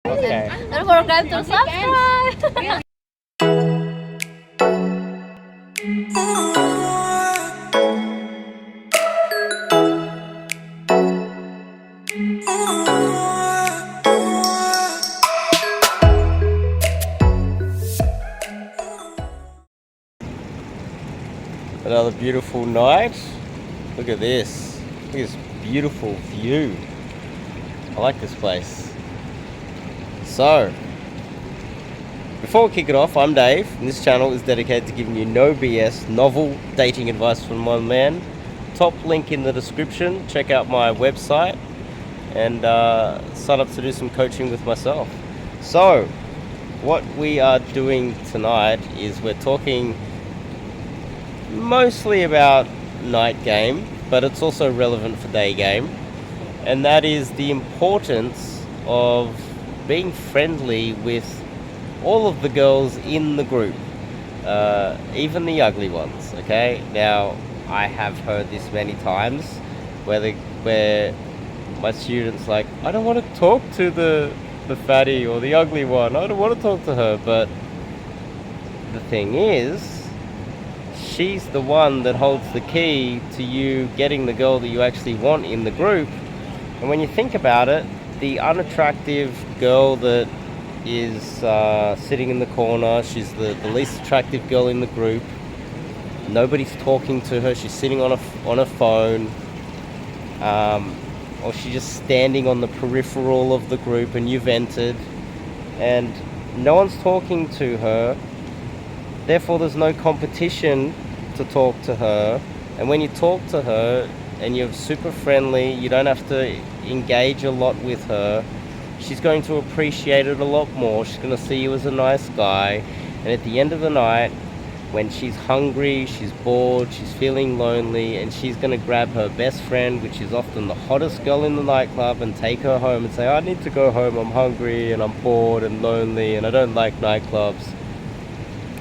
Okay. Don't forget to subscribe. Another beautiful night. Look at this. Look at this beautiful view. I like this place. So, before we kick it off, I'm Dave, and this channel is dedicated to giving you no BS, novel dating advice from one man. Top link in the description. Check out my website and sign up to do some coaching with myself. So, what we are doing tonight is we're talking mostly about night game, but it's also relevant for day game, and that is the importance of being friendly with all of the girls in the group, even the ugly ones. Okay, now I have heard this many times where my students like, I don't want to talk to the fatty or the ugly one, I don't want to talk to her. But the thing is, she's the one that holds the key to you getting the girl that you actually want in the group. And when you think about it, the unattractive girl that is sitting in the corner, she's the least attractive girl in the group. Nobody's talking to her. She's sitting on a phone, or she's just standing on the peripheral of the group, and you've entered, and no one's talking to her. Therefore, there's no competition to talk to her. And when you talk to her and you're super friendly, you don't have to engage a lot with her, she's going to appreciate it a lot more. She's going to see you as a nice guy. And at the end of the night, when she's hungry, she's bored, she's feeling lonely, and she's going to grab her best friend, which is often the hottest girl in the nightclub, and take her home and say, I need to go home, I'm hungry and I'm bored and lonely and I don't like nightclubs,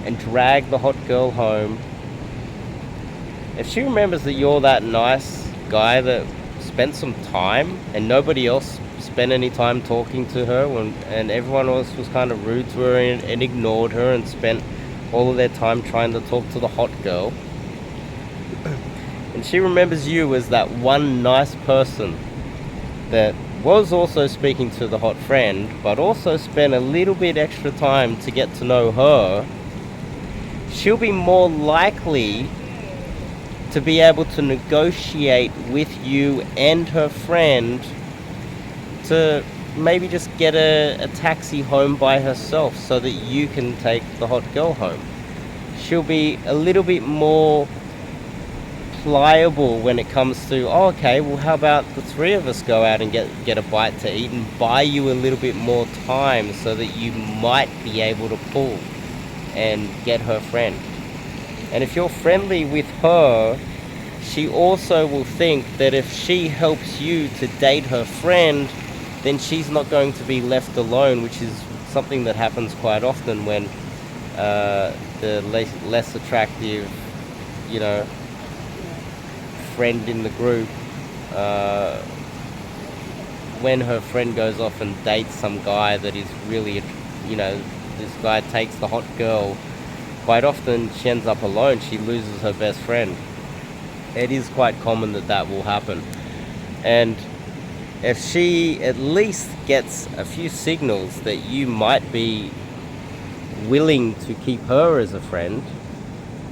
and drag the hot girl home. If she remembers that you're that nice guy that spent some time and nobody else spent any time talking to her, and everyone else was kind of rude to her and ignored her and spent all of their time trying to talk to the hot girl, and she remembers you as that one nice person that was also speaking to the hot friend, but also spent a little bit extra time to get to know her, she'll be more likely to be able to negotiate with you and her friend to maybe just get a taxi home by herself so that you can take the hot girl home. She'll be a little bit more pliable when it comes to, oh, okay, well, how about the three of us go out and get a bite to eat, and buy you a little bit more time so that you might be able to pull and get her friend. And if you're friendly with her, she also will think that if she helps you to date her friend, then she's not going to be left alone, which is something that happens quite often when the less attractive, friend in the group, when her friend goes off and dates some guy that is really, this guy takes the hot girl, quite often she ends up alone. She loses her best friend. It is quite common that will happen. And if she at least gets a few signals that you might be willing to keep her as a friend,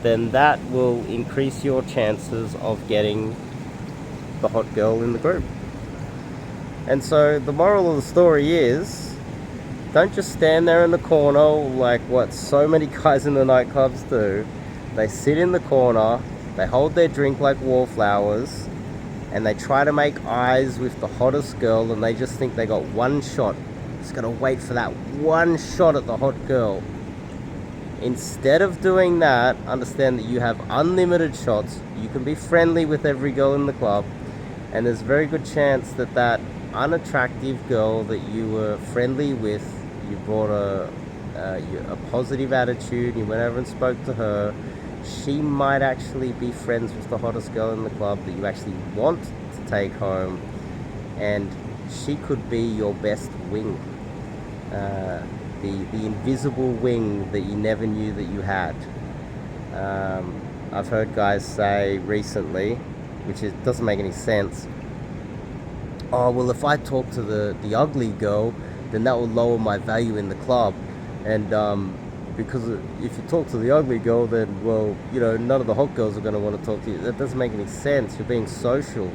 then that will increase your chances of getting the hot girl in the group. And so the moral of the story is, don't just stand there in the corner like what so many guys in the nightclubs do. They sit in the corner, they hold their drink like wallflowers, and they try to make eyes with the hottest girl, and they just think they got one shot. Just gotta wait for that one shot at the hot girl. Instead of doing that, understand that you have unlimited shots. You can be friendly with every girl in the club, and there's a very good chance that unattractive girl that you were friendly with, you brought a positive attitude, you went over and spoke to her, she might actually be friends with the hottest girl in the club that you actually want to take home, and she could be your best wing. the invisible wing that you never knew that you had. I've heard guys say recently, which doesn't make any sense, oh well, if I talk to the ugly girl, then that will lower my value in the club. And because if you talk to the ugly girl, then, well, you know, none of the hot girls are going to want to talk to you. That doesn't make any sense. You're being social.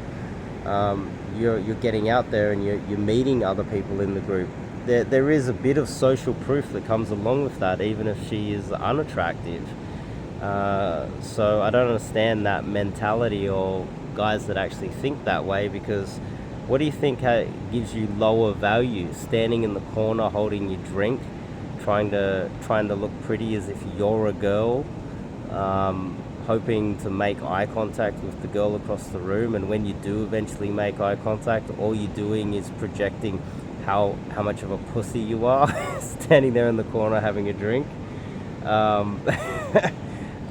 You're getting out there and you're meeting other people in the group. There is a bit of social proof that comes along with that, even if she is unattractive. So I don't understand that mentality, or guys that actually think that way, because what do you think gives you lower value? Standing in the corner holding your drink, trying to look pretty as if you're a girl, hoping to make eye contact with the girl across the room, and when you do eventually make eye contact, all you're doing is projecting how much of a pussy you are, standing there in the corner having a drink.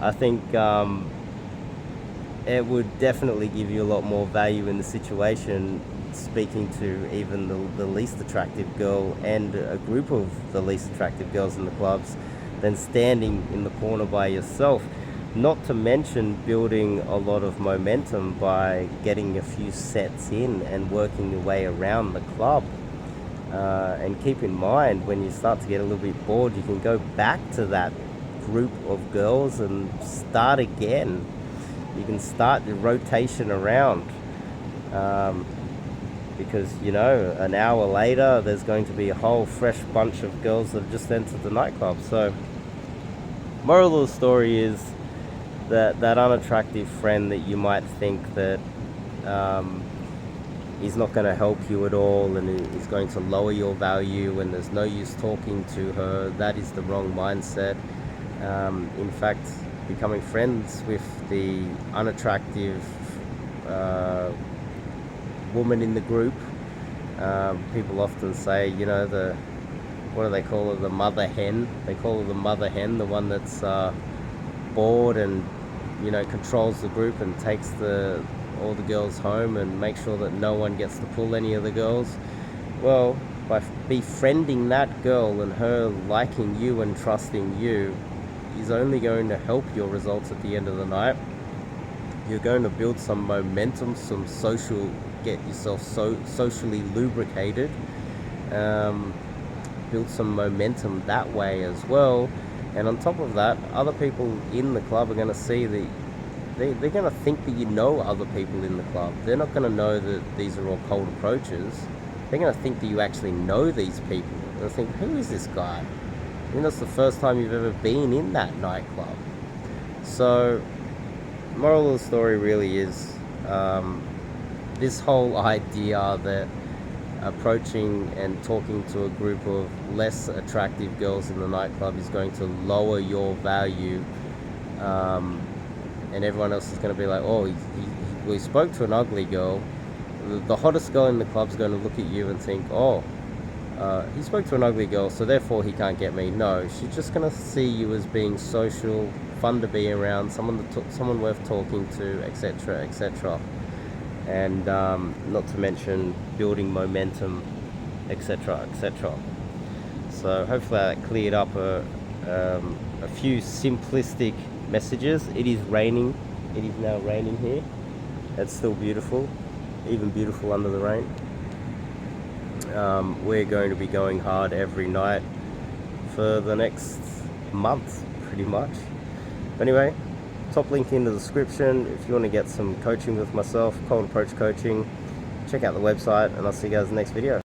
I think it would definitely give you a lot more value in the situation, speaking to even the least attractive girl and a group of the least attractive girls in the clubs, than standing in the corner by yourself. Not to mention building a lot of momentum by getting a few sets in and working your way around the club. And keep in mind, when you start to get a little bit bored, you can go back to that group of girls and start again. You can start your rotation around, because, you know, an hour later there's going to be a whole fresh bunch of girls that have just entered the nightclub. So moral of the story is that unattractive friend that you might think that is not going to help you at all and is going to lower your value and there's no use talking to her, that is the wrong mindset. In fact, becoming friends with the unattractive woman in the group, people often say, you know, what do they call her, the mother hen? They call her the mother hen, the one that's bored and, you know, controls the group and takes all the girls home and makes sure that no one gets to pull any of the girls. Well, by befriending that girl and her liking you and trusting you is only going to help your results at the end of the night. You're going to build some momentum, some social, get yourself socially lubricated, build some momentum that way as well. And on top of that, other people in the club are going to see that they're going to think that you know other people in the club. They're not going to know that these are all cold approaches. They're going to think that you actually know these people. They'll think, who is this guy? You know, it's the first time you've ever been in that nightclub. So, moral of the story really is this whole idea that approaching and talking to a group of less attractive girls in the nightclub is going to lower your value, and everyone else is going to be like, oh, we spoke to an ugly girl. The hottest girl in the club is going to look at you and think, oh, he spoke to an ugly girl, so therefore he can't get me. No, she's just going to see you as being social, fun to be around, someone worth talking to, etc., etc. And not to mention building momentum, etc., etc. So hopefully that cleared up a few simplistic messages. It is raining. It is now raining here. It's still beautiful, even beautiful under the rain. We're going to be going hard every night for the next month, pretty much. Anyway, top link in the description if you want to get some coaching with myself, Cold Approach Coaching. Check out the website, and I'll see you guys in the next video.